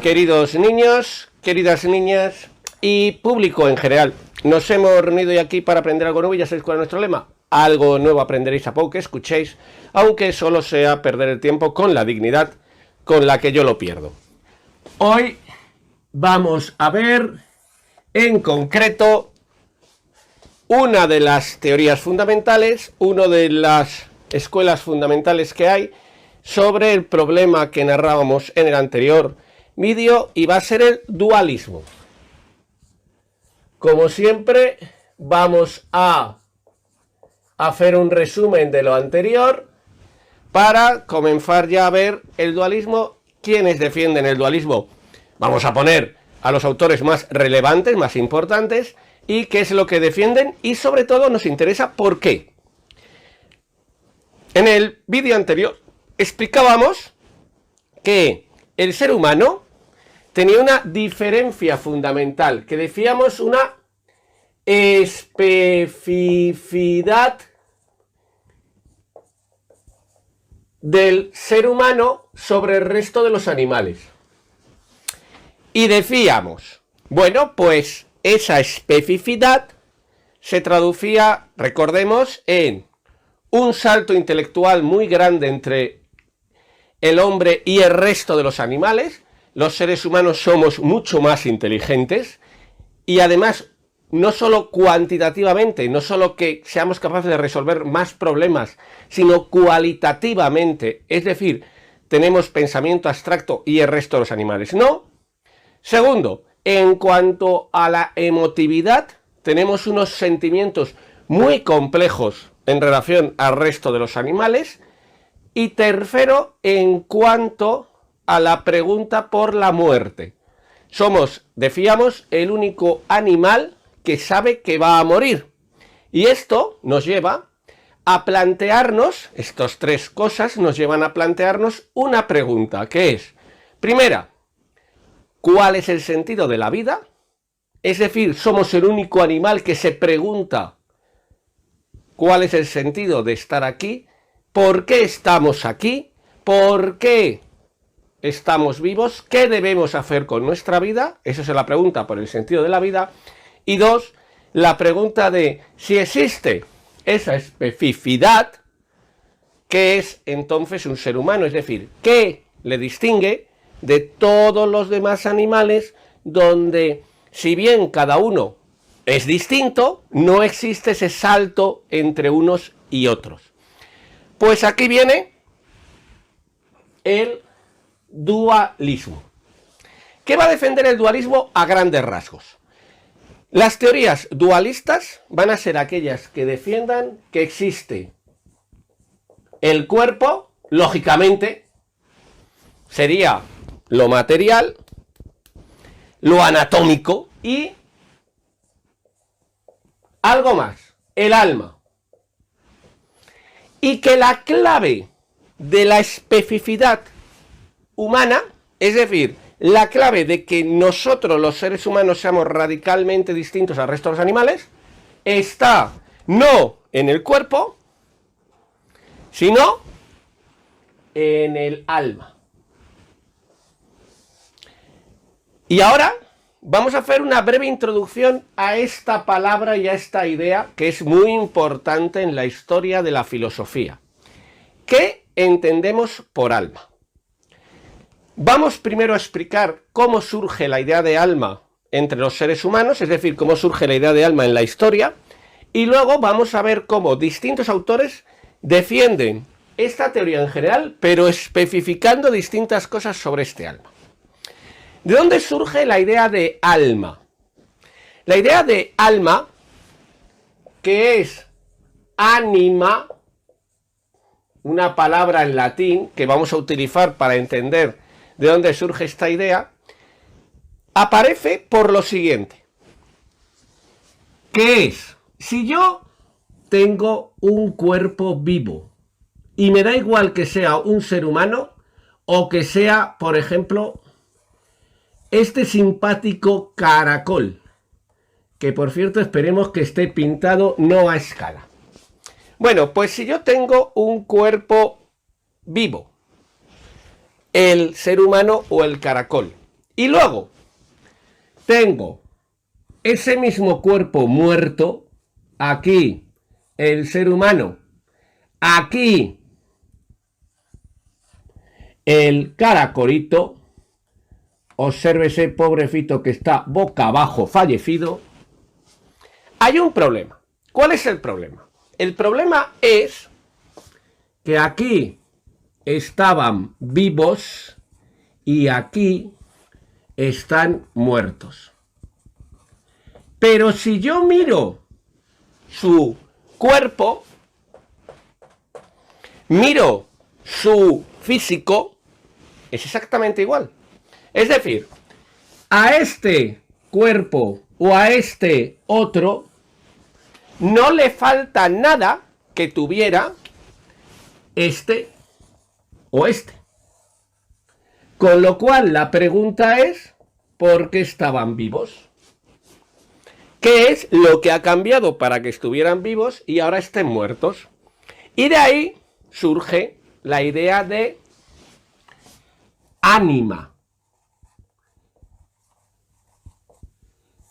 Queridos niños, queridas niñas y público en general, nos hemos reunido hoy aquí para aprender algo nuevo y ya sabéis cuál es nuestro lema. Algo nuevo aprenderéis a poco que escuchéis, aunque solo sea perder el tiempo con la dignidad con la que yo lo pierdo. Hoy vamos a ver en concreto una de las teorías fundamentales, una de las escuelas fundamentales que hay sobre el problema que narrábamos en el anterior vídeo, y va a ser el dualismo. Como siempre, vamos a hacer un resumen de lo anterior para comenzar ya a ver el dualismo. ¿Quiénes defienden el dualismo? Vamos a poner a los autores más relevantes, más importantes, y qué es lo que defienden, y sobre todo nos interesa por qué. En el vídeo anterior explicábamos que el ser humano tenía una diferencia fundamental, que decíamos una especificidad del ser humano sobre el resto de los animales. Y decíamos, bueno, pues esa especificidad se traducía, recordemos, en un salto intelectual muy grande entre el hombre y el resto de los animales. Los seres humanos somos mucho más inteligentes y además no solo cuantitativamente, no solo que seamos capaces de resolver más problemas, sino cualitativamente, es decir, tenemos pensamiento abstracto y el resto de los animales no. Segundo, en cuanto a la emotividad, tenemos unos sentimientos muy complejos en relación al resto de los animales. Y tercero, en cuanto a la pregunta por la muerte. Somos, decíamos, el único animal que sabe que va a morir. Y esto nos lleva a plantearnos, estas tres cosas nos llevan a plantearnos una pregunta, que es, primera, ¿cuál es el sentido de la vida? Es decir, somos el único animal que se pregunta ¿cuál es el sentido de estar aquí? ¿Por qué estamos aquí? ¿Por qué estamos vivos? ¿Qué debemos hacer con nuestra vida? Esa es la pregunta por el sentido de la vida. Y dos, la pregunta de si existe esa especificidad, ¿qué es entonces un ser humano? Es decir, ¿qué le distingue de todos los demás animales donde, si bien cada uno es distinto, no existe ese salto entre unos y otros? Pues aquí viene el dualismo. ¿Qué va a defender el dualismo a grandes rasgos? Las teorías dualistas van a ser aquellas que defiendan que existe el cuerpo, lógicamente, sería lo material, lo anatómico y algo más, el alma. Y que la clave de la especificidad humana, es decir, la clave de que nosotros los seres humanos seamos radicalmente distintos al resto de los animales, está no en el cuerpo, sino en el alma. Y ahora vamos a hacer una breve introducción a esta palabra y a esta idea que es muy importante en la historia de la filosofía. ¿Qué entendemos por alma? Vamos primero a explicar cómo surge la idea de alma entre los seres humanos, es decir, cómo surge la idea de alma en la historia, y luego vamos a ver cómo distintos autores defienden esta teoría en general, pero especificando distintas cosas sobre este alma. ¿De dónde surge la idea de alma? La idea de alma, que es anima, una palabra en latín que vamos a utilizar para entender de dónde surge esta idea, aparece por lo siguiente, que es, si yo tengo un cuerpo vivo y me da igual que sea un ser humano o que sea, por ejemplo, este simpático caracol, que por cierto esperemos que esté pintado no a escala. Bueno, pues si yo tengo un cuerpo vivo, el ser humano o el caracol, Y luego tengo ese mismo cuerpo muerto, aquí el ser humano, aquí el caracolito. Obsérvese, pobrecito, que está boca abajo, fallecido. Hay un problema. ¿Cuál es el problema? El problema es que aquí estaban vivos y aquí están muertos. Pero si yo miro su cuerpo, miro su físico, es exactamente igual. Es decir, a este cuerpo o a este otro no le falta nada que tuviera este o este. Con lo cual la pregunta es, ¿por qué estaban vivos? ¿Qué es lo que ha cambiado para que estuvieran vivos y ahora estén muertos? Y de ahí surge la idea de ánima.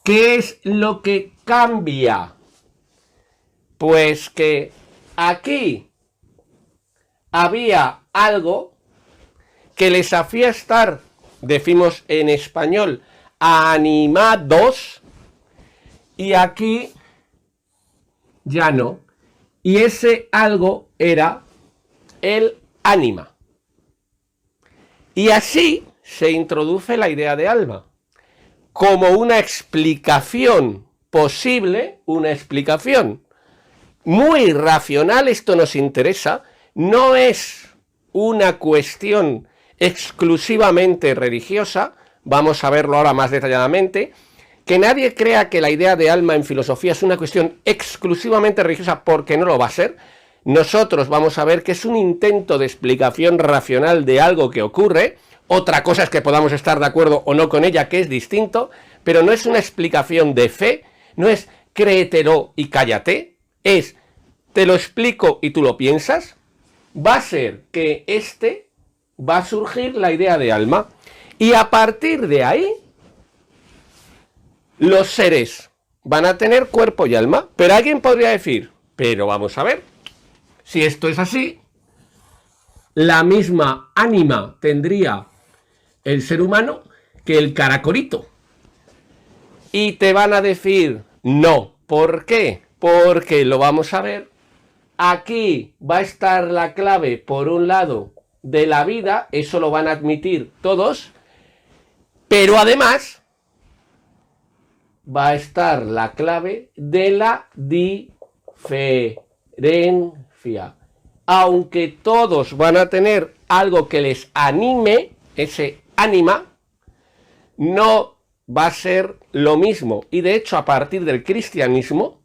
¿Qué es lo que cambia? Pues que aquí había algo que les hacía estar, decimos en español, animados, y aquí ya no. Y ese algo era el ánima. Y así se introduce la idea de alma como una explicación posible, una explicación muy racional. Esto nos interesa, no es una cuestión exclusivamente religiosa, vamos a verlo ahora más detalladamente. Que nadie crea que la idea de alma en filosofía es una cuestión exclusivamente religiosa, porque no lo va a ser. Nosotros vamos a ver que es un intento de explicación racional de algo que ocurre. Otra cosa es que podamos estar de acuerdo o no con ella, que es distinto, pero no es una explicación de fe, no es créetelo y cállate, es te lo explico y tú lo piensas. Va a ser que va a surgir la idea de alma, y a partir de ahí los seres van a tener cuerpo y alma. Pero alguien podría decir, pero vamos a ver, si esto es así, la misma ánima tendría el ser humano que el caracolito. Y te van a decir, no. ¿Por qué? Porque lo vamos a ver. Aquí va a estar la clave, por un lado, de la vida, eso lo van a admitir todos, pero además va a estar la clave de la diferencia. Aunque todos van a tener algo que les anime, ese ánima, no va a ser lo mismo. Y de hecho, a partir del cristianismo,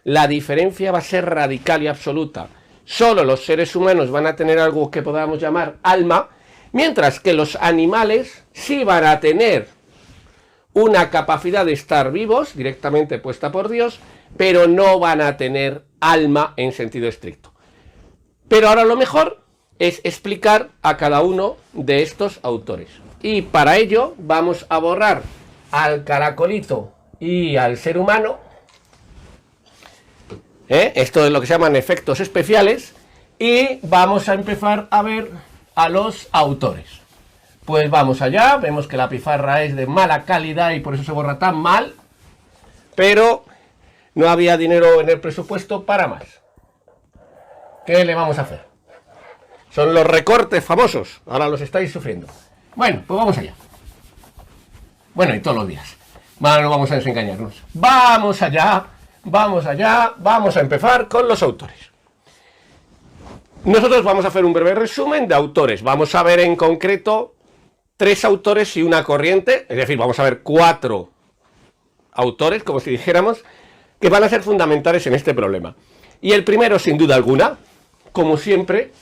la diferencia va a ser radical y absoluta. Solo los seres humanos van a tener algo que podamos llamar alma, mientras que los animales sí van a tener una capacidad de estar vivos, directamente puesta por Dios, pero no van a tener alma en sentido estricto. Pero ahora lo mejor es explicar a cada uno de estos autores. Y para ello vamos a borrar al caracolito y al ser humano. Esto es lo que se llaman efectos especiales. Y vamos a empezar a ver a los autores. Pues vamos allá, vemos que la pizarra es de mala calidad y por eso se borra tan mal, pero no había dinero en el presupuesto para más. ¿Qué le vamos a hacer? Son los recortes famosos, ahora los estáis sufriendo. Bueno, pues vamos allá. Bueno, y todos los días. Bueno, no vamos a desengañarnos. Vamos allá, vamos allá, vamos a empezar con los autores. Nosotros vamos a hacer un breve resumen de autores. Vamos a ver en concreto 3 autores y una corriente, es decir, vamos a ver 4 autores, como si dijéramos, que van a ser fundamentales en este problema. Y el primero, sin duda alguna, como siempre,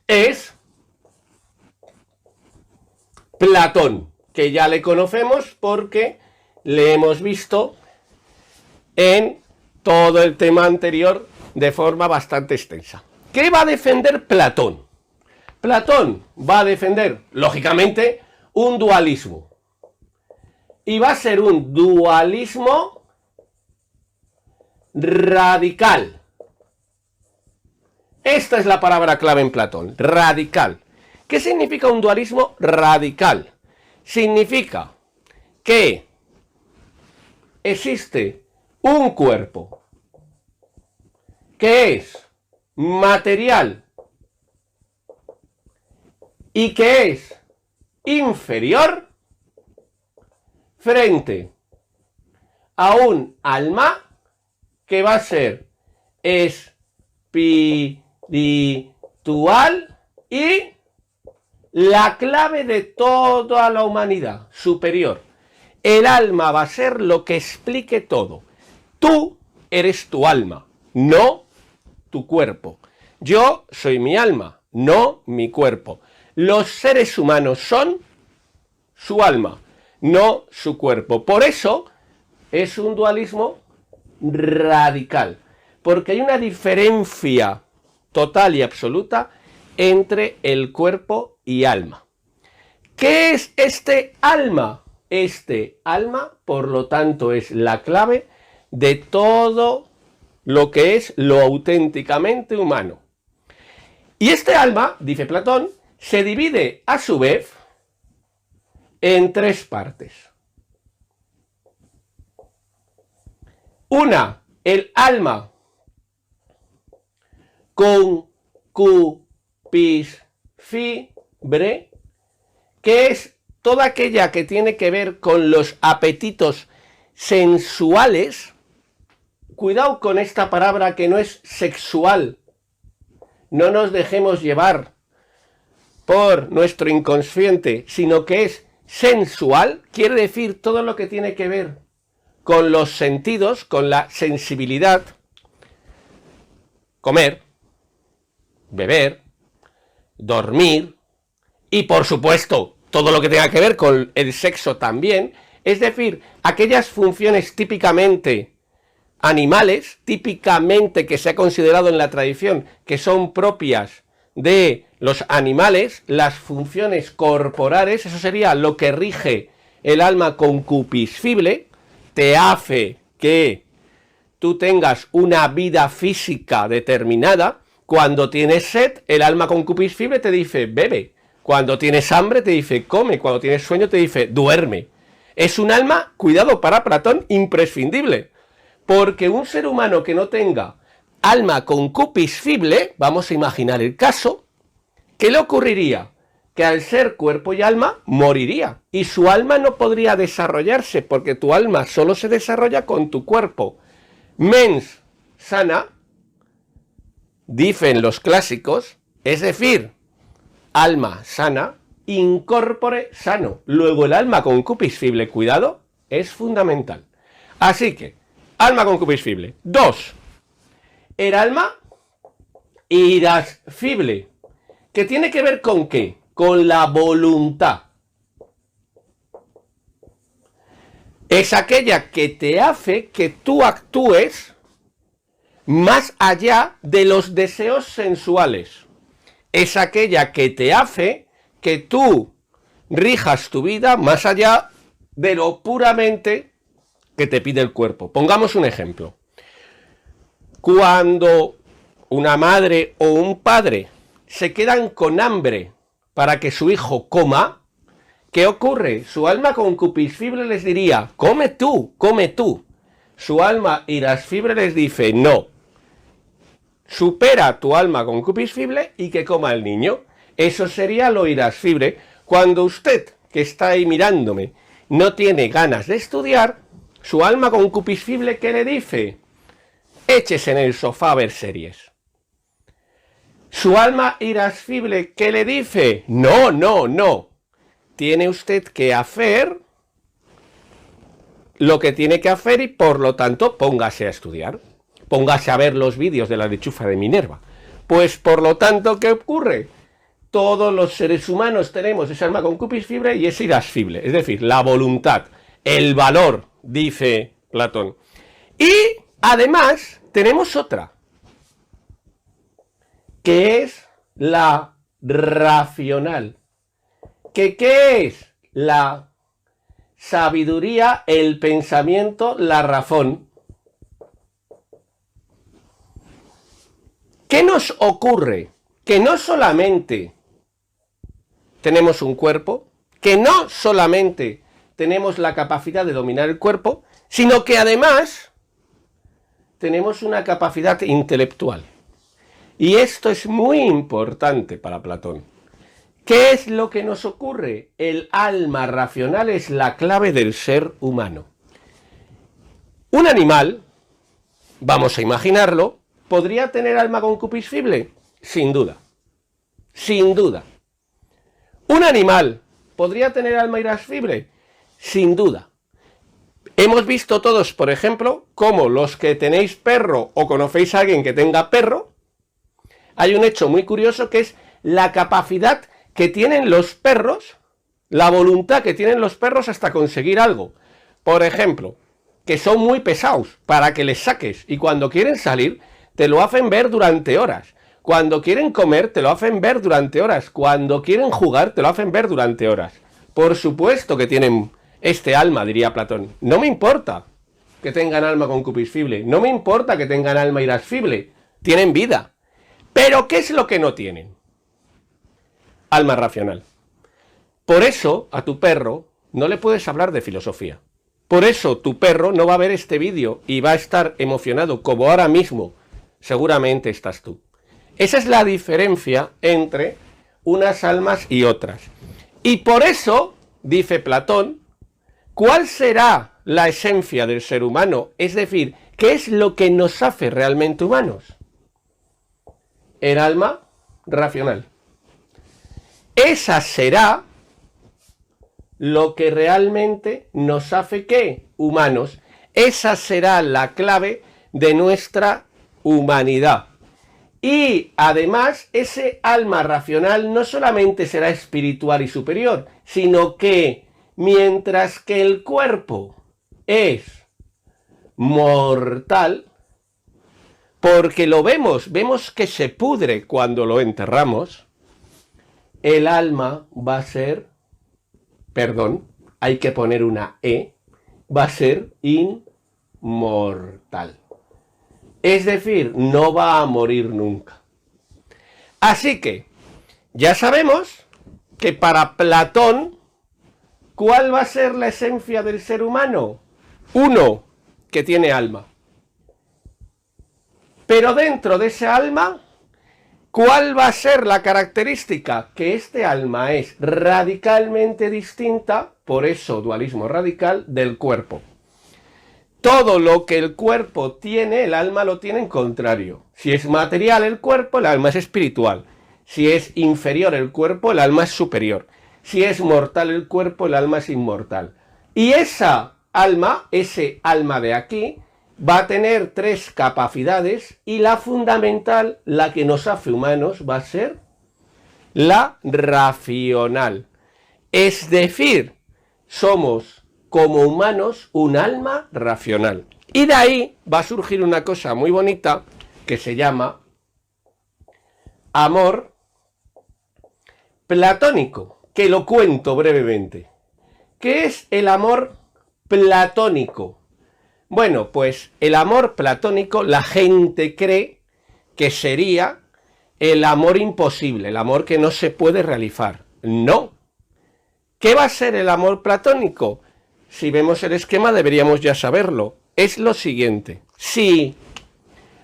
es Platón, que ya le conocemos porque le hemos visto en todo el tema anterior de forma bastante extensa. ¿Qué va a defender Platón? Platón va a defender, lógicamente, un dualismo. y va a ser un dualismo radical. Esta es la palabra clave en Platón, radical. ¿Qué significa un dualismo radical? Significa que existe un cuerpo que es material y que es inferior frente a un alma que va a ser espiritual y la clave de toda la humanidad, superior. El alma va a ser lo que explique todo. Tú eres tu alma, no tu cuerpo. Yo soy mi alma, no mi cuerpo. Los seres humanos son su alma, no su cuerpo. Por eso es un dualismo radical, porque hay una diferencia total y absoluta entre el cuerpo y alma. ¿Qué es este alma? Este alma, por lo tanto, es la clave de todo lo que es lo auténticamente humano. Y este alma, dice Platón, se divide a su vez en tres partes. Una, el alma concupiscible, que es toda aquella que tiene que ver con los apetitos sensuales. Cuidado con esta palabra que no es sexual. No nos dejemos llevar por nuestro inconsciente, sino que es sensual, quiere decir todo lo que tiene que ver con los sentidos, con la sensibilidad, comer, beber, dormir y por supuesto todo lo que tenga que ver con el sexo también, es decir, aquellas funciones típicamente animales, típicamente que se ha considerado en la tradición que son propias de los animales, las funciones corporales, eso sería lo que rige el alma concupiscible, te hace que tú tengas una vida física determinada. Cuando tienes sed, el alma concupiscible te dice bebe, cuando tienes hambre te dice come, cuando tienes sueño te dice duerme. Es un alma, cuidado, para Platón, imprescindible, porque un ser humano que no tenga alma concupiscible, vamos a imaginar el caso, ¿qué le ocurriría? Que al ser cuerpo y alma moriría y su alma no podría desarrollarse, porque tu alma solo se desarrolla con tu cuerpo. Mens sana, dicen los clásicos, es decir, alma sana, incorpore sano. Luego el alma concupiscible, cuidado, es fundamental. Así que, alma concupiscible. 2. El alma irascible, que tiene que ver con ¿qué? Con la voluntad. Es aquella que te hace que tú actúes más allá de los deseos sensuales. Es aquella que te hace que tú rijas tu vida más allá de lo puramente que te pide el cuerpo. Pongamos un ejemplo. Cuando una madre o un padre se quedan con hambre para que su hijo coma, ¿qué ocurre? Su alma concupiscible les diría, come tú, come tú. Su alma irascible les dice, no, supera tu alma concupiscible y que coma el niño. Eso sería lo irascible. Cuando usted, que está ahí mirándome, no tiene ganas de estudiar, su alma concupiscible, ¿qué le dice? Échese en el sofá a ver series. Su alma irascible, ¿qué le dice? No, no, no. Tiene usted que hacer lo que tiene que hacer y por lo tanto póngase a estudiar. Póngase a ver los vídeos de la lechuza de Minerva. Pues por lo tanto, ¿qué ocurre? Todos los seres humanos tenemos esa alma concupiscible y es irascible, es decir, la voluntad, el valor, dice Platón. Y además tenemos otra, que es la racional. ¿Qué es? La sabiduría, el pensamiento, la razón. ¿Qué nos ocurre? Que no solamente tenemos un cuerpo, que no solamente tenemos la capacidad de dominar el cuerpo, sino que además tenemos una capacidad intelectual. Y esto es muy importante para Platón. ¿Qué es lo que nos ocurre? El alma racional es la clave del ser humano. Un animal, vamos a imaginarlo, ¿podría tener alma concupiscible? Sin duda. Sin duda. ¿Un animal podría tener alma irascible? Sin duda. Hemos visto todos, por ejemplo, cómo los que tenéis perro o conocéis a alguien que tenga perro, hay un hecho muy curioso que es la capacidad que tienen los perros, la voluntad que tienen los perros hasta conseguir algo. Por ejemplo, que son muy pesados para que les saques y cuando quieren salir te lo hacen ver durante horas. Cuando quieren comer te lo hacen ver durante horas. Cuando quieren jugar te lo hacen ver durante horas. Por supuesto que tienen este alma, diría Platón. No me importa que tengan alma concupiscible. No me importa que tengan alma irascible. Tienen vida. Pero ¿qué es lo que no tienen? Alma racional. Por eso a tu perro no le puedes hablar de filosofía. Por eso tu perro no va a ver este vídeo y va a estar emocionado como ahora mismo seguramente estás tú. Esa es la diferencia entre unas almas y otras. Y por eso, dice Platón, ¿cuál será la esencia del ser humano? Es decir, ¿qué es lo que nos hace realmente humanos? El alma racional. Esa será lo que realmente nos hace, ¿qué? Humanos. Esa será la clave de nuestra humanidad. Y además, ese alma racional no solamente será espiritual y superior, sino que mientras que el cuerpo es mortal, porque lo vemos que se pudre cuando lo enterramos, el alma va a ser, perdón, hay que poner una E, va a ser inmortal. Es decir, no va a morir nunca. Así que, ya sabemos que para Platón, ¿cuál va a ser la esencia del ser humano? Uno, que tiene alma. Pero dentro de ese alma, ¿cuál va a ser la característica? Que este alma es radicalmente distinta, por eso dualismo radical, del cuerpo. Todo lo que el cuerpo tiene, el alma lo tiene en contrario. Si es material el cuerpo, el alma es espiritual. Si es inferior el cuerpo, el alma es superior. Si es mortal el cuerpo, el alma es inmortal. Y esa alma, ese alma de aquí, va a tener tres capacidades y la fundamental, la que nos hace humanos, va a ser la racional. Es decir, somos como humanos un alma racional. Y de ahí va a surgir una cosa muy bonita que se llama amor platónico, que lo cuento brevemente. ¿Qué es el amor platónico? Bueno, pues el amor platónico la gente cree que sería el amor imposible, el amor que no se puede realizar. No. ¿Qué va a ser el amor platónico? Si vemos el esquema deberíamos ya saberlo. Es lo siguiente. Si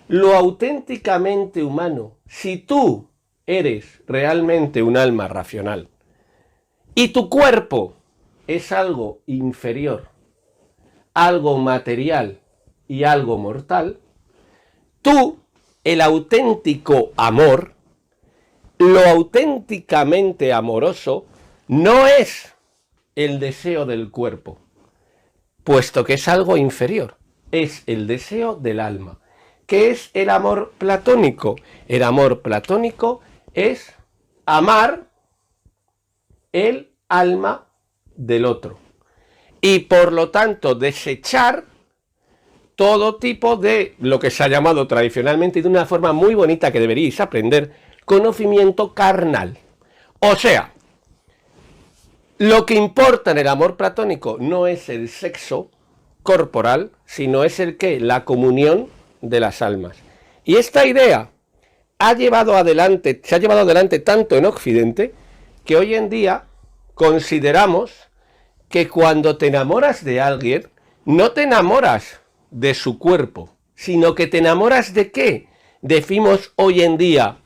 lo auténticamente humano, si tú eres realmente un alma racional y tu cuerpo es algo inferior, algo material y algo mortal, tú, el auténtico amor, lo auténticamente amoroso, no es el deseo del cuerpo, puesto que es algo inferior, es el deseo del alma. ¿Qué es el amor platónico? El amor platónico es amar el alma del otro. Y por lo tanto desechar todo tipo de lo que se ha llamado tradicionalmente y de una forma muy bonita que deberíais aprender, conocimiento carnal. O sea, Lo que importa en el amor platónico no es el sexo corporal, sino es el qué, la comunión de las almas. Y esta idea se ha llevado adelante tanto en Occidente que hoy en día consideramos que cuando te enamoras de alguien, no te enamoras de su cuerpo, sino que te enamoras de qué, decimos hoy en día,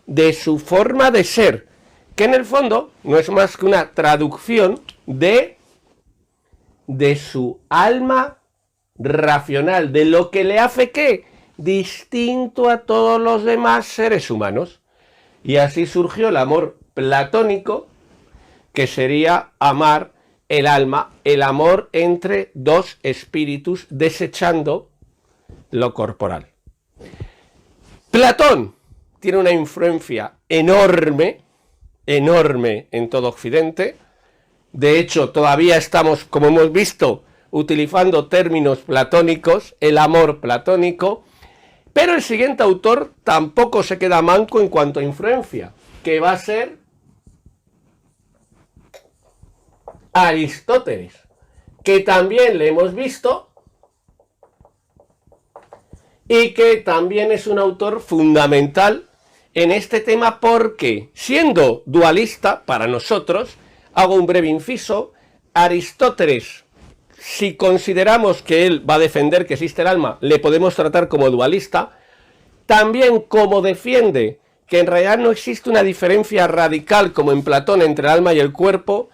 de su forma de ser, que en el fondo no es más que una traducción de su alma racional, de lo que le hace ¿qué? Distinto a todos los demás seres humanos. Y así surgió el amor platónico, que sería amar el alma, el amor entre dos espíritus, desechando lo corporal. Platón tiene una influencia enorme en todo Occidente. De hecho, todavía estamos, como hemos visto, utilizando términos platónicos, el amor platónico, pero el siguiente autor tampoco se queda manco en cuanto a influencia, que va a ser Aristóteles, que también le hemos visto y que también es un autor fundamental en este tema porque, siendo dualista para nosotros, hago un breve inciso, Aristóteles, si consideramos que él va a defender que existe el alma, le podemos tratar como dualista, también como defiende que en realidad no existe una diferencia radical como en Platón entre el alma y el cuerpo,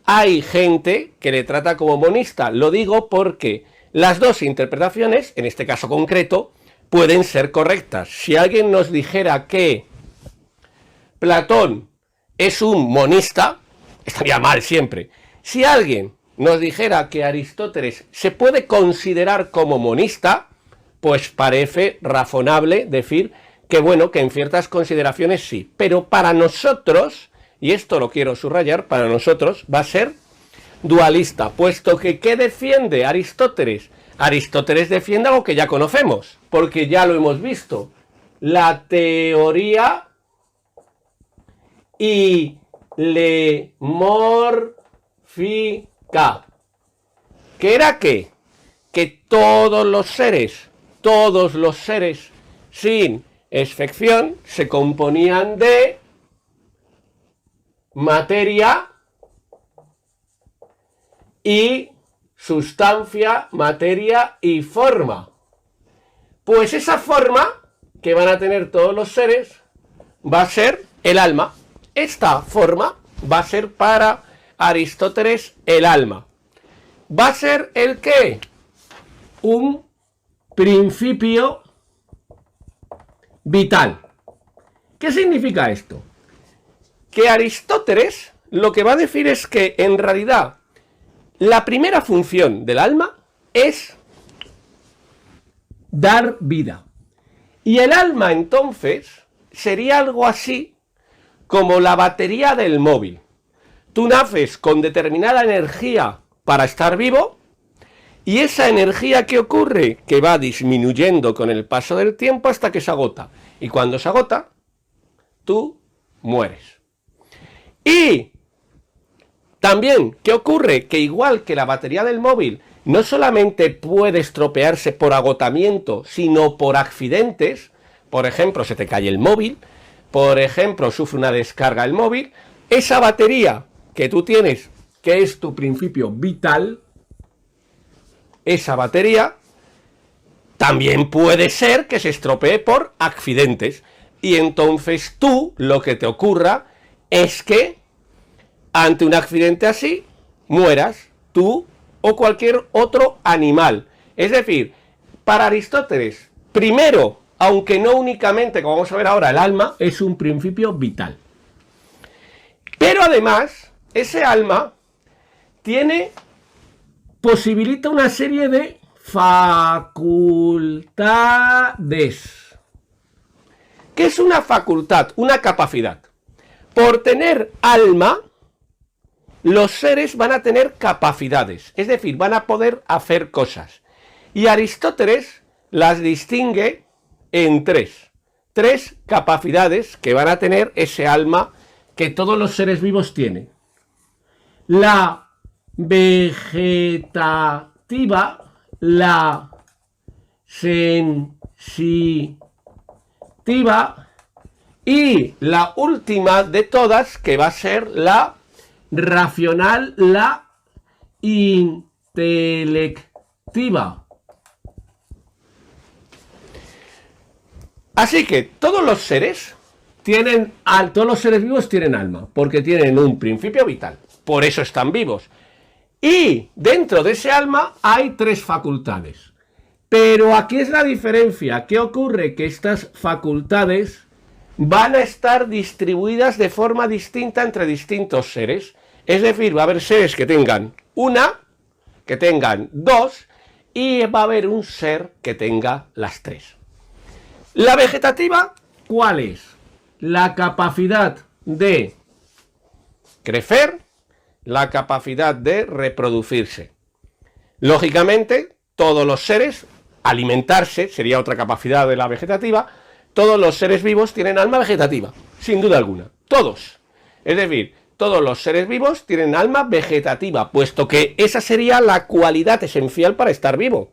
hay gente que le trata como monista. Lo digo porque las dos interpretaciones, en este caso concreto, pueden ser correctas. Si alguien nos dijera que Platón es un monista, estaría mal siempre. Si alguien nos dijera que Aristóteles se puede considerar como monista, pues parece razonable decir que bueno, que en ciertas consideraciones sí. Pero para nosotros, y esto lo quiero subrayar, para nosotros va a ser dualista, puesto que ¿qué defiende Aristóteles? Aristóteles defiende algo que ya conocemos, porque ya lo hemos visto, la teoría hilemórfica. ¿Qué era qué? Que todos los seres sin excepción se componían de materia y sustancia, materia y forma. Pues esa forma que van a tener todos los seres va a ser el alma. Esta forma va a ser para Aristóteles el alma. Va a ser el qué? Un principio vital. ¿Qué significa esto? Que Aristóteles lo que va a decir es que en realidad la primera función del alma es dar vida. Y el alma entonces sería algo así como la batería del móvil. Tú naces con determinada energía para estar vivo y esa energía, ¿qué ocurre? Que va disminuyendo con el paso del tiempo hasta que se agota. Y cuando se agota, tú mueres. Y también, ¿qué ocurre? Que igual que la batería del móvil no solamente puede estropearse por agotamiento, sino por accidentes, por ejemplo, se te cae el móvil, por ejemplo, sufre una descarga el móvil, esa batería que tú tienes, que es tu principio vital, esa batería también puede ser que se estropee por accidentes. Y entonces tú, lo que te ocurra es que ante un accidente así, mueras tú o cualquier otro animal. Es decir, para Aristóteles, primero, aunque no únicamente, como vamos a ver ahora, el alma es un principio vital. Pero además, ese alma posibilita una serie de facultades. ¿Qué es una facultad? Una capacidad. Por tener alma, los seres van a tener capacidades, es decir, van a poder hacer cosas. Y Aristóteles las distingue en tres capacidades que van a tener ese alma que todos los seres vivos tienen. la vegetativa, la sensitiva y la última de todas, que va a ser la racional, la intelectiva. Así que todos los seres vivos tienen alma, porque tienen un principio vital, por eso están vivos. Y dentro de ese alma hay 3 facultades. Pero aquí es la diferencia. ¿Qué ocurre? Que estas facultades van a estar distribuidas de forma distinta entre distintos seres. Es decir, va a haber seres que tengan una, que tengan 2, y va a haber un ser que tenga las 3. La vegetativa, ¿cuál es? La capacidad de crecer, la capacidad de reproducirse. Lógicamente, todos los seres, alimentarse sería otra capacidad de la vegetativa, todos los seres vivos tienen alma vegetativa, sin duda alguna, todos. Es decir, todos los seres vivos tienen alma vegetativa, puesto que esa sería la cualidad esencial para estar vivo.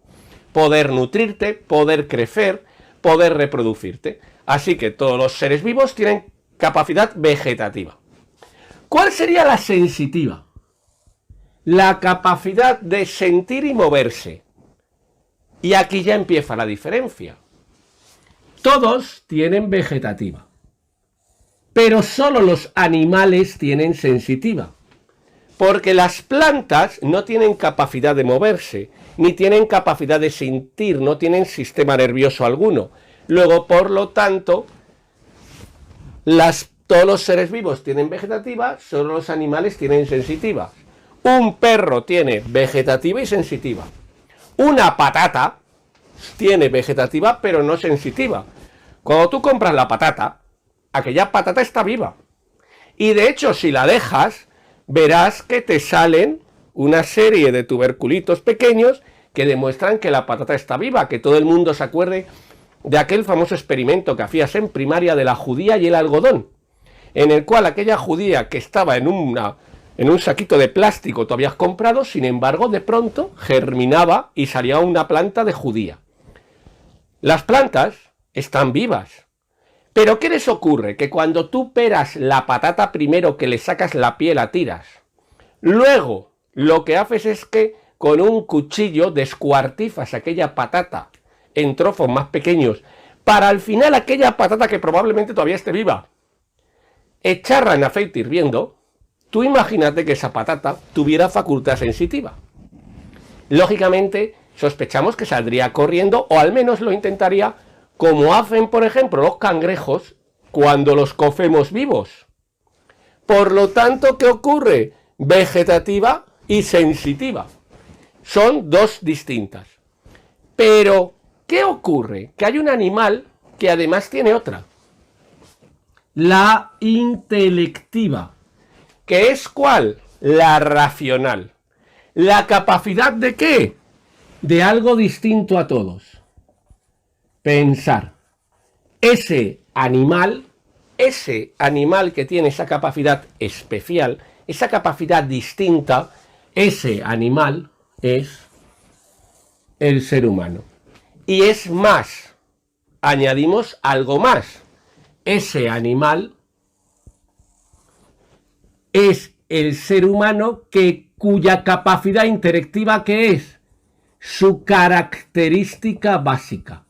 Poder nutrirte, poder crecer, poder reproducirte. Así que todos los seres vivos tienen capacidad vegetativa. ¿Cuál sería la sensitiva? La capacidad de sentir y moverse. Y aquí ya empieza la diferencia. Todos tienen vegetativa, pero solo los animales tienen sensitiva. Porque las plantas no tienen capacidad de moverse, ni tienen capacidad de sentir, no tienen sistema nervioso alguno. Luego, por lo tanto, todos los seres vivos tienen vegetativa, solo los animales tienen sensitiva. Un perro tiene vegetativa y sensitiva. Una patata tiene vegetativa, pero no sensitiva. Cuando tú compras la patata, aquella patata está viva. Y de hecho, si la dejas, verás que te salen una serie de tuberculitos pequeños que demuestran que la patata está viva, que todo el mundo se acuerde de aquel famoso experimento que hacías en primaria de la judía y el algodón, en el cual aquella judía que estaba en un saquito de plástico tú habías comprado, sin embargo, de pronto germinaba y salía una planta de judía. Las plantas están vivas. Pero ¿qué les ocurre? Que cuando tú peras la patata primero, que le sacas la piel, la tiras. Luego, lo que haces es que con un cuchillo descuartizas aquella patata en trozos más pequeños, para al final aquella patata que probablemente todavía esté viva, echarla en aceite hirviendo. Tú imagínate que esa patata tuviera facultad sensitiva. Lógicamente, sospechamos que saldría corriendo, o al menos lo intentaría, como hacen, por ejemplo, los cangrejos cuando los cocemos vivos. Por lo tanto, ¿qué ocurre? Vegetativa y sensitiva. Son 2 distintas. Pero, ¿qué ocurre? Que hay un animal que además tiene otra. La intelectiva. ¿Que es cuál? La racional. ¿La capacidad de qué? De algo distinto a todos. Pensar. Ese animal que tiene esa capacidad especial, esa capacidad distinta, ese animal es el ser humano. Y es más, añadimos algo más. Ese animal es el ser humano cuya capacidad intelectiva, ¿qué es? Su característica básica.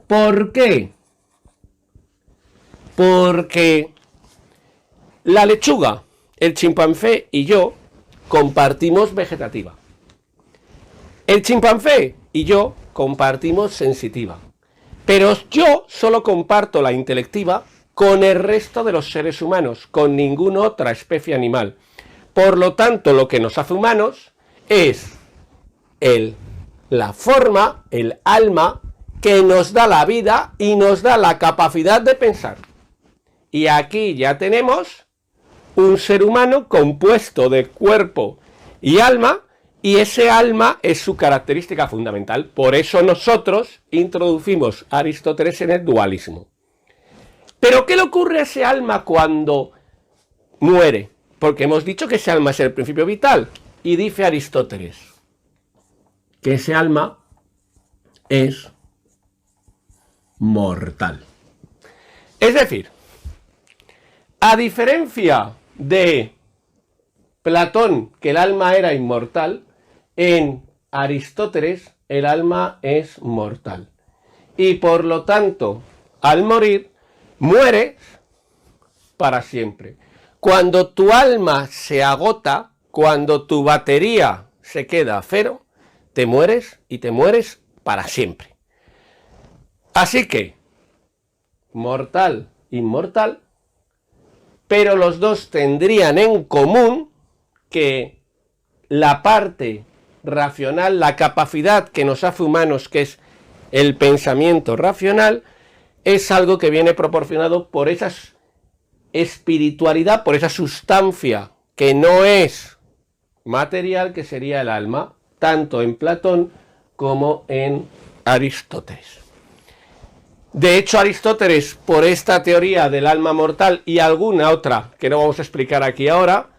¿Por qué? Porque la lechuga, el chimpancé y yo compartimos vegetativa. El chimpancé y yo compartimos sensitiva. Pero yo solo comparto la intelectiva con el resto de los seres humanos, con ninguna otra especie animal. Por lo tanto, lo que nos hace humanos es la forma, el alma, que nos da la vida y nos da la capacidad de pensar. Y aquí ya tenemos un ser humano compuesto de cuerpo y alma, y ese alma es su característica fundamental. Por eso nosotros introducimos a Aristóteles en el dualismo. Pero ¿qué le ocurre a ese alma cuando muere? Porque hemos dicho que ese alma es el principio vital. Y dice Aristóteles que ese alma es mortal. Es decir, a diferencia de Platón, que el alma era inmortal, en Aristóteles el alma es mortal. Y por lo tanto, al morir, mueres para siempre. Cuando tu alma se agota, cuando tu batería se queda a cero, te mueres y te mueres para siempre. Así que, mortal, inmortal, pero los dos tendrían en común que la parte racional, la capacidad que nos hace humanos, que es el pensamiento racional, es algo que viene proporcionado por esa espiritualidad, por esa sustancia que no es material, que sería el alma, tanto en Platón como en Aristóteles. De hecho, Aristóteles, por esta teoría del alma mortal y alguna otra que no vamos a explicar aquí ahora,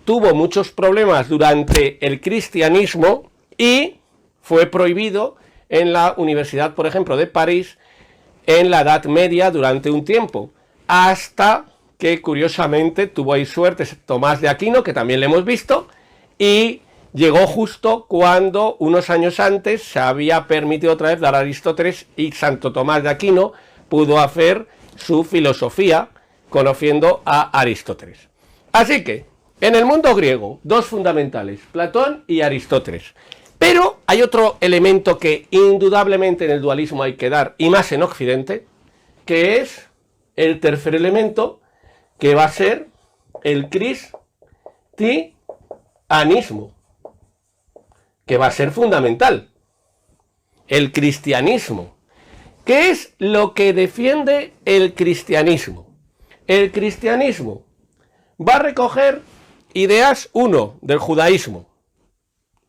tuvo muchos problemas durante el cristianismo y fue prohibido en la Universidad, por ejemplo, de París, en la Edad Media durante un tiempo, hasta que curiosamente tuvo ahí suerte Tomás de Aquino, que también le hemos visto, y llegó justo cuando unos años antes se había permitido otra vez dar a Aristóteles y Santo Tomás de Aquino pudo hacer su filosofía conociendo a Aristóteles. Así que, en el mundo griego, dos fundamentales, Platón y Aristóteles. Pero hay otro elemento que indudablemente en el dualismo hay que dar, y más en Occidente, que es el tercer elemento, que va a ser el cristianismo, que va a ser fundamental. El cristianismo. ¿Qué es lo que defiende el cristianismo? El cristianismo va a recoger ideas, uno, del judaísmo,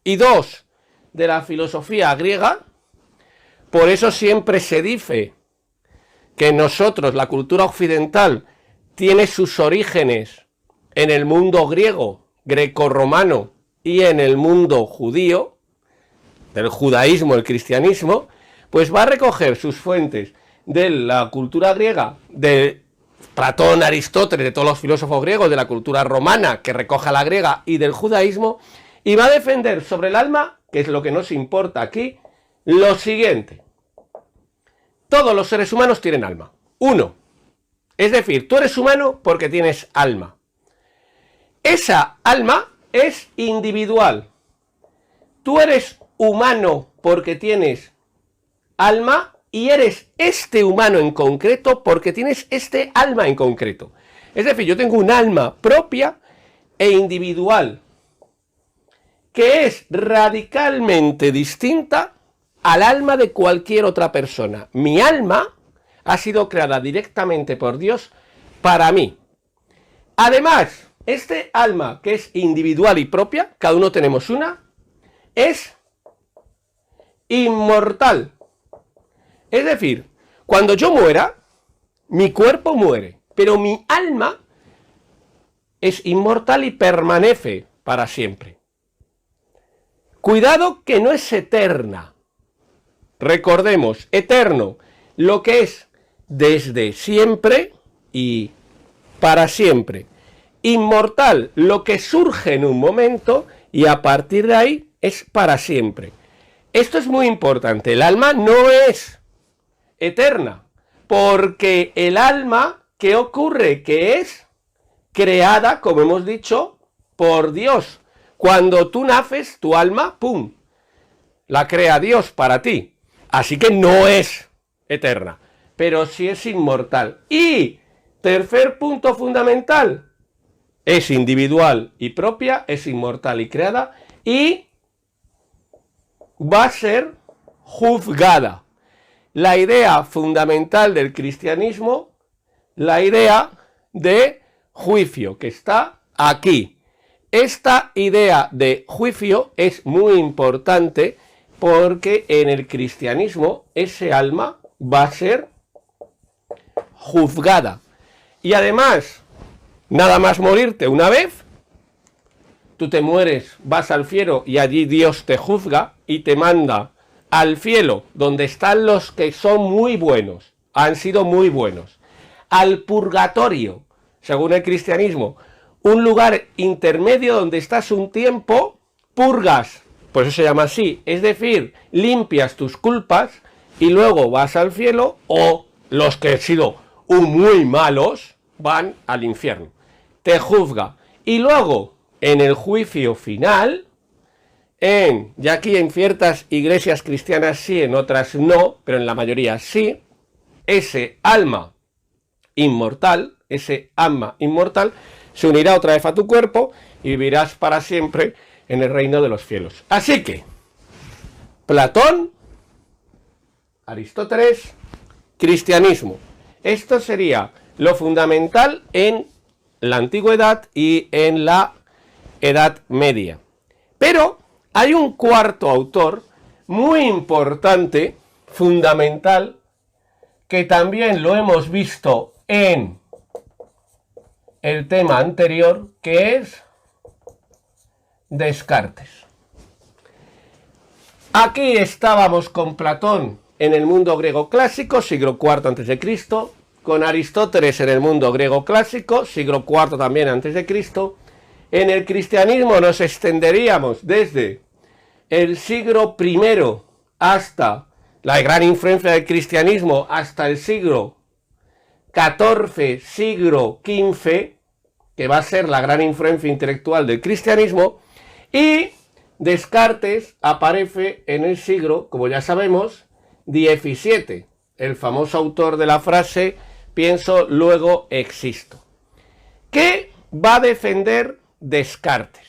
y dos, de la filosofía griega. Por eso siempre se dice que nosotros, la cultura occidental, tiene sus orígenes en el mundo griego, grecorromano, y en el mundo judío, del judaísmo, el cristianismo, pues va a recoger sus fuentes de la cultura griega, de Platón, Aristóteles, de todos los filósofos griegos, de la cultura romana, que recoja la griega, y del judaísmo, y va a defender sobre el alma, que es lo que nos importa aquí, lo siguiente. Todos los seres humanos tienen alma. Uno. Es decir, tú eres humano porque tienes alma. Esa alma es individual. Tú eres humano porque tienes alma y eres este humano en concreto porque tienes este alma en concreto. Es decir, yo tengo un alma propia e individual que es radicalmente distinta al alma de cualquier otra persona. Mi alma ha sido creada directamente por Dios para mí. Además, este alma que es individual y propia, cada uno tenemos una, es inmortal. Es decir, cuando yo muera, mi cuerpo muere, pero mi alma es inmortal y permanece para siempre. Cuidado que no es eterna. Recordemos, eterno, lo que es desde siempre y para siempre. Inmortal, lo que surge en un momento y a partir de ahí es para siempre. Esto es muy importante. El alma no es eterna, porque el alma, ¿qué ocurre? Que es creada, como hemos dicho, por Dios. Cuando tú naces, tu alma, ¡pum!, la crea Dios para ti. Así que no es eterna, pero sí es inmortal. Y tercer punto fundamental, es individual y propia, es inmortal y creada, y va a ser juzgada. La idea fundamental del cristianismo, la idea de juicio, que está aquí. Esta idea de juicio es muy importante porque en el cristianismo ese alma va a ser juzgada. Y además, nada más morirte una vez, tú te mueres, vas al cielo y allí Dios te juzga y te manda al cielo, donde están los que son muy buenos, han sido muy buenos, al purgatorio, según el cristianismo, un lugar intermedio donde estás un tiempo, purgas, por eso se llama así, es decir, limpias tus culpas y luego vas al cielo, o los que han sido muy malos van al infierno, te juzga, y luego en el juicio final, ya aquí en ciertas iglesias cristianas sí, en otras no, pero en la mayoría sí, ese alma inmortal se unirá otra vez a tu cuerpo y vivirás para siempre en el reino de los cielos. Así que, Platón, Aristóteles, cristianismo. Esto sería lo fundamental en la antigüedad y en la Edad Media. Pero hay un cuarto autor muy importante, fundamental, que también lo hemos visto en el tema anterior, que es Descartes. Aquí estábamos con Platón en el mundo griego clásico, siglo IV a.C., con Aristóteles en el mundo griego clásico, siglo IV también a.C., en el cristianismo nos extenderíamos desde el siglo I hasta la gran influencia del cristianismo hasta el siglo XIV, siglo XV, que va a ser la gran influencia intelectual del cristianismo, y Descartes aparece en el siglo, como ya sabemos, XVII, el famoso autor de la frase pienso, luego existo. ¿Qué va a defender Descartes?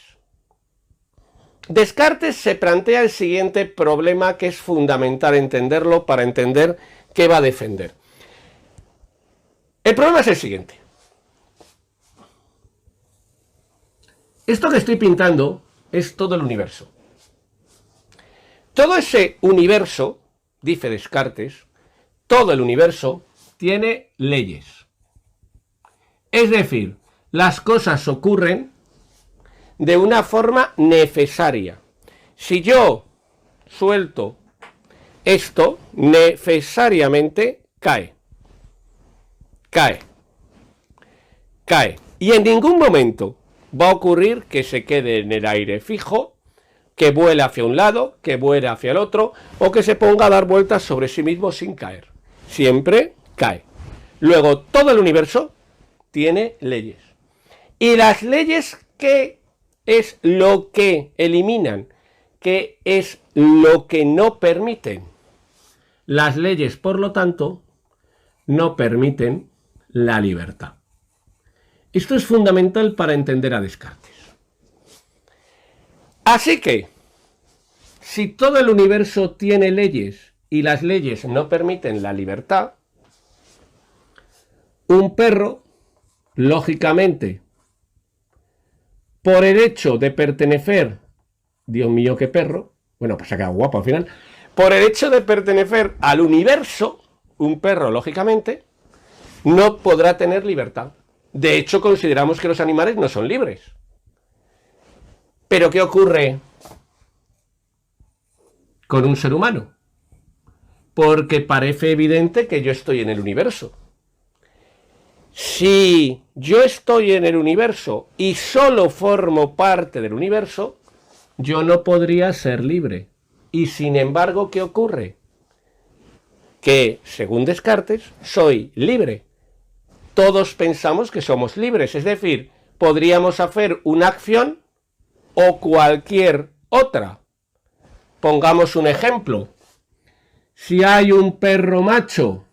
Descartes se plantea el siguiente problema que es fundamental entenderlo para entender qué va a defender. El problema es el siguiente. Esto que estoy pintando es todo el universo. Todo ese universo, dice Descartes, todo el universo tiene leyes. Es decir, las cosas ocurren de una forma necesaria. Si yo suelto esto, necesariamente cae. Y en ningún momento va a ocurrir que se quede en el aire fijo, que vuele hacia un lado, que vuele hacia el otro, o que se ponga a dar vueltas sobre sí mismo sin caer. Siempre cae. Luego, todo el universo tiene leyes. Y las leyes, ¿qué es lo que eliminan? ¿Qué es lo que no permiten? Las leyes, por lo tanto, no permiten la libertad. Esto es fundamental para entender a Descartes. Así que, si todo el universo tiene leyes y las leyes no permiten la libertad, un perro, lógicamente, por el hecho de pertenecer, Dios mío, qué perro, bueno, pues se ha quedado guapo al final, por el hecho de pertenecer al universo, un perro, lógicamente, no podrá tener libertad. De hecho, consideramos que los animales no son libres. Pero ¿qué ocurre con un ser humano? Porque parece evidente que yo estoy en el universo. Si yo estoy en el universo y solo formo parte del universo, yo no podría ser libre. Y sin embargo, ¿qué ocurre? Que, según Descartes, soy libre. Todos pensamos que somos libres, es decir, podríamos hacer una acción o cualquier otra. Pongamos un ejemplo. Si hay un perro macho,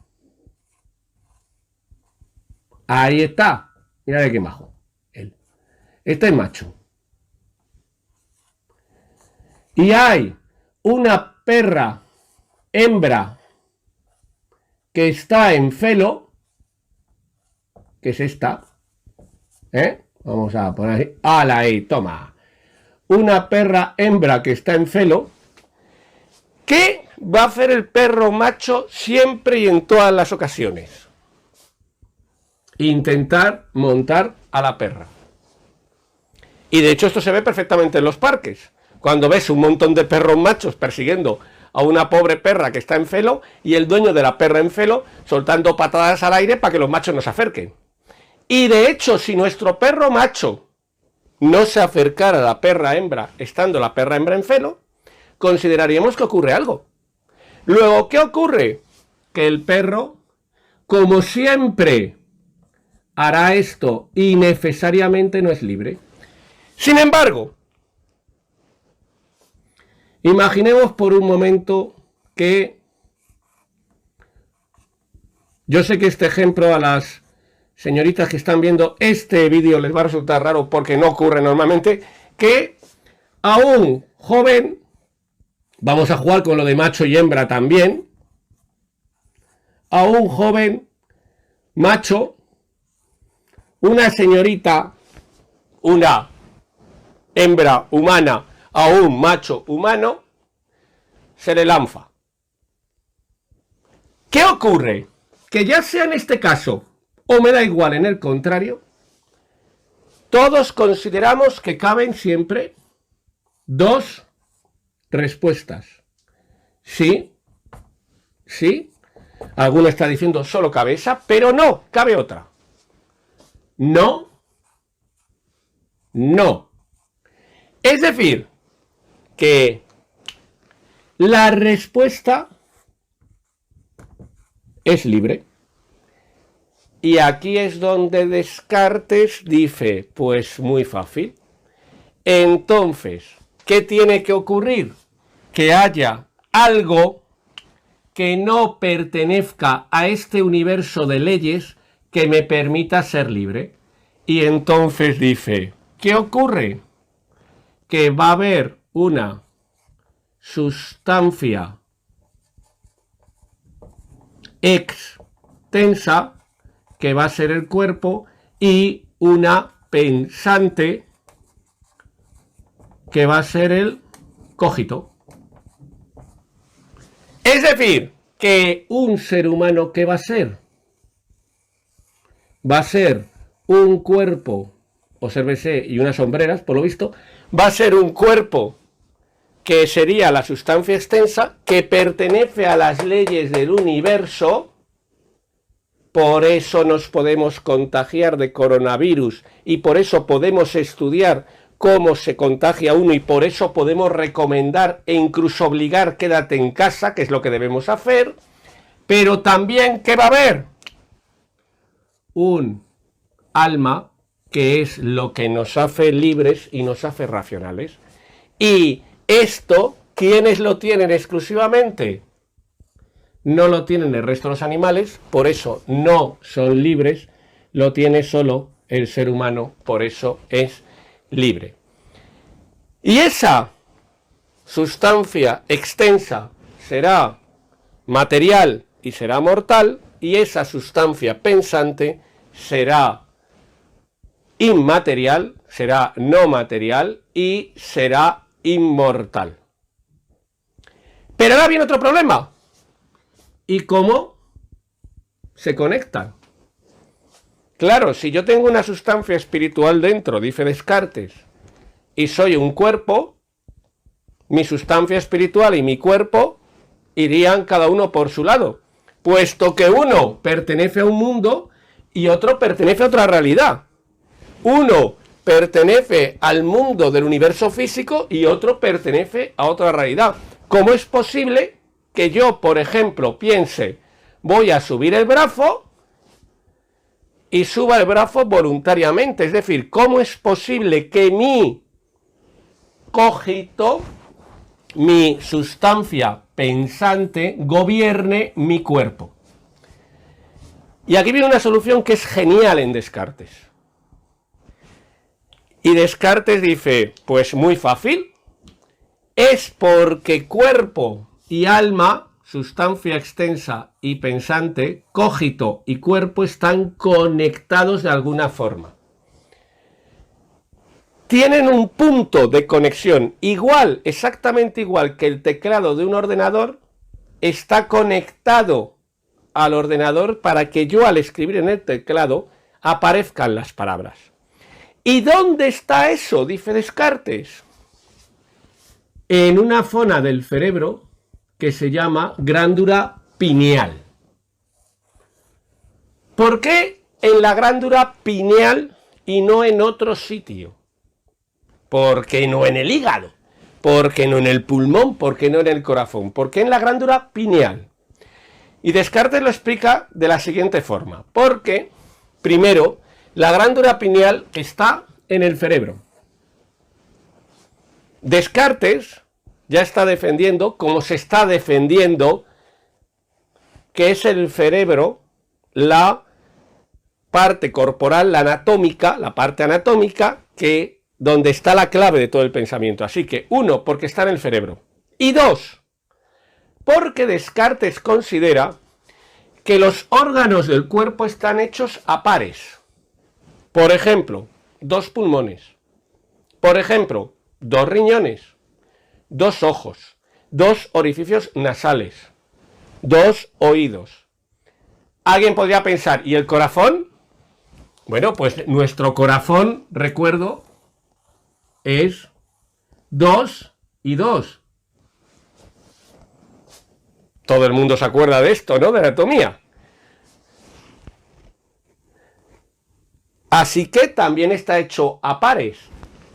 ahí está, mira qué majo, él. Este es macho. Y hay una perra hembra que está en celo, que es esta, vamos a poner así, ¡ala ahí, toma! Una perra hembra que está en celo, ¿qué va a hacer el perro macho siempre y en todas las ocasiones? Intentar montar a la perra. Y de hecho esto se ve perfectamente en los parques. Cuando ves un montón de perros machos persiguiendo a una pobre perra que está en celo y el dueño de la perra en celo soltando patadas al aire para que los machos no se acerquen. Y de hecho, si nuestro perro macho no se acercara a la perra hembra estando la perra hembra en celo, consideraríamos que ocurre algo. Luego, ¿qué ocurre? Que el perro, como siempre, hará esto y necesariamente no es libre. Sin embargo, imaginemos por un momento que... Yo sé que este ejemplo a las señoritas que están viendo este vídeo les va a resultar raro porque no ocurre normalmente, que a un joven, vamos a jugar con lo de macho y hembra también, a un joven macho, una señorita, una hembra humana a un macho humano, se le lanza. ¿Qué ocurre? Que ya sea en este caso, o me da igual en el contrario, todos consideramos que caben siempre dos respuestas. Sí, sí. Alguno está diciendo solo cabe esa, pero no, cabe otra. No, no. Es decir, que la respuesta es libre. Y aquí es donde Descartes dice, pues muy fácil. Entonces, ¿qué tiene que ocurrir? Que haya algo que no pertenezca a este universo de leyes que me permita ser libre. Y entonces dice, ¿qué ocurre? Que va a haber una sustancia extensa, que va a ser el cuerpo, y una pensante, que va a ser el cogito. Es decir, que un ser humano, ¿qué va a ser? Va a ser un cuerpo, obsérvese, y unas sombreras, por lo visto, va a ser un cuerpo que sería la sustancia extensa, que pertenece a las leyes del universo. Por eso nos podemos contagiar de coronavirus y por eso podemos estudiar cómo se contagia uno y por eso podemos recomendar e incluso obligar quédate en casa, que es lo que debemos hacer. Pero también, ¿qué va a haber? Un alma, que es lo que nos hace libres y nos hace racionales. Y esto, ¿quiénes lo tienen exclusivamente? No lo tienen el resto de los animales, por eso no son libres, lo tiene solo el ser humano, por eso es libre. Y esa sustancia extensa será material y será mortal, y esa sustancia pensante será inmaterial, será no material y será inmortal. Pero ahora viene otro problema. ¿Y cómo se conectan? Claro, si yo tengo una sustancia espiritual dentro, dice Descartes, y soy un cuerpo, mi sustancia espiritual y mi cuerpo irían cada uno por su lado, puesto que uno pertenece a un mundo y otro pertenece a otra realidad. Uno pertenece al mundo del universo físico y otro pertenece a otra realidad. ¿Cómo es posible que yo, por ejemplo, piense, voy a subir el brazo y suba el brazo voluntariamente? Es decir, ¿cómo es posible que mi cogito, mi sustancia pensante, gobierne mi cuerpo? Y aquí viene una solución que es genial en Descartes. Y Descartes dice, pues muy fácil, es porque cuerpo y alma, sustancia extensa y pensante, cogito y cuerpo están conectados de alguna forma. Tienen un punto de conexión igual, exactamente igual que el teclado de un ordenador, está conectado al ordenador para que yo al escribir en el teclado aparezcan las palabras. ¿Y dónde está eso? Dice Descartes. En una zona del cerebro que se llama glándula pineal. ¿Por qué en la glándula pineal y no en otro sitio? ¿Por qué no en el hígado? ¿Por qué no en el pulmón? ¿Por qué no en el corazón? ¿Por qué en la glándula pineal? Y Descartes lo explica de la siguiente forma. Porque, primero, la glándula pineal está en el cerebro. Descartes ya está defendiendo, como se está defendiendo, que es el cerebro la parte corporal, la parte anatómica, donde está la clave de todo el pensamiento. Así que, uno, porque está en el cerebro. Y dos, porque Descartes considera que los órganos del cuerpo están hechos a pares. Por ejemplo, 2 pulmones. Por ejemplo, 2 riñones. 2 ojos. 2 orificios nasales. 2 oídos. Alguien podría pensar, ¿y el corazón? Bueno, pues nuestro corazón, recuerdo, es 2 y 2. Todo el mundo se acuerda de esto, ¿no? De anatomía. Así que también está hecho a pares.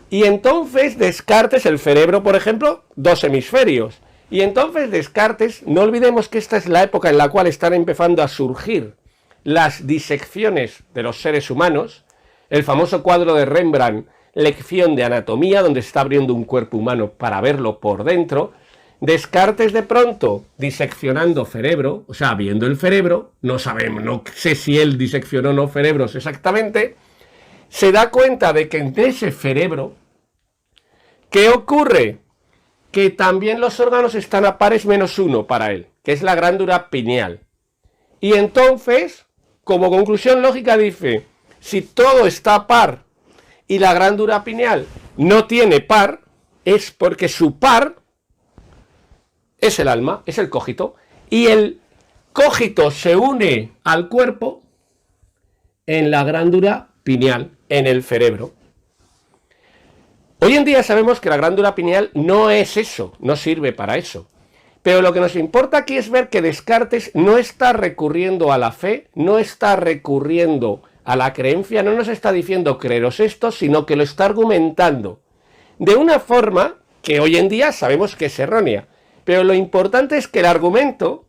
Y entonces Descartes, el cerebro, por ejemplo, 2 hemisferios. Y entonces Descartes, no olvidemos que esta es la época en la cual están empezando a surgir las disecciones de los seres humanos, el famoso cuadro de Rembrandt, Lección de Anatomía, donde se está abriendo un cuerpo humano para verlo por dentro. Descartes de pronto, diseccionando cerebro, o sea, viendo el cerebro, no sabemos, no sé si él diseccionó o no cerebros exactamente, se da cuenta de que en ese cerebro, ¿qué ocurre? Que también los órganos están a pares menos uno para él, que es la glándula pineal. Y entonces, como conclusión lógica dice, si todo está a par y la glándula pineal no tiene par, es porque su par es el alma, es el cogito, y el cogito se une al cuerpo en la glándula pineal, en el cerebro. Hoy en día sabemos que la glándula pineal no es eso, no sirve para eso. Pero lo que nos importa aquí es ver que Descartes no está recurriendo a la fe, no está recurriendo a la creencia, no nos está diciendo creeros esto, sino que lo está argumentando de una forma que hoy en día sabemos que es errónea. Pero lo importante es que el argumento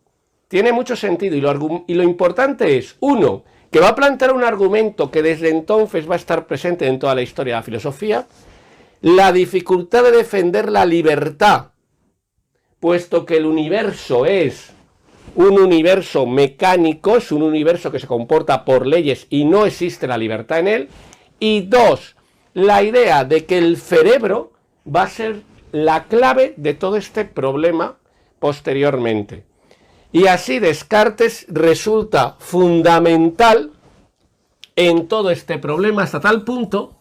tiene mucho sentido y lo importante es, uno, que va a plantear un argumento que desde entonces va a estar presente en toda la historia de la filosofía, la dificultad de defender la libertad, puesto que el universo es un universo mecánico, es un universo que se comporta por leyes y no existe la libertad en él, y dos, la idea de que el cerebro va a ser la clave de todo este problema posteriormente. Y así Descartes resulta fundamental en todo este problema hasta tal punto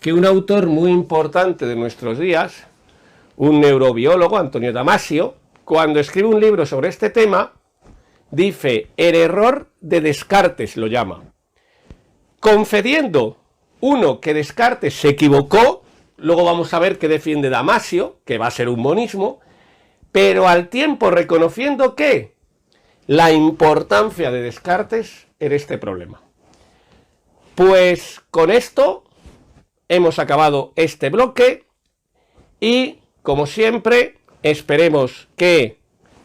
que un autor muy importante de nuestros días, un neurobiólogo, Antonio Damasio, cuando escribe un libro sobre este tema, dice, el error de Descartes lo llama, concediendo, uno, que Descartes se equivocó, luego vamos a ver que defiende Damasio, que va a ser un monismo, pero al tiempo reconociendo que la importancia de Descartes en este problema. Pues con esto hemos acabado este bloque y, como siempre, esperemos que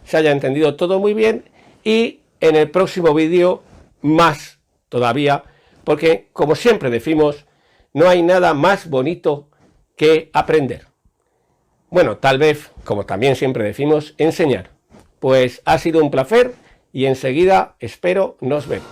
se haya entendido todo muy bien y en el próximo vídeo más todavía, porque, como siempre decimos, no hay nada más bonito que aprender. Bueno, tal vez, como también siempre decimos, enseñar. Pues ha sido un placer y enseguida espero nos vemos.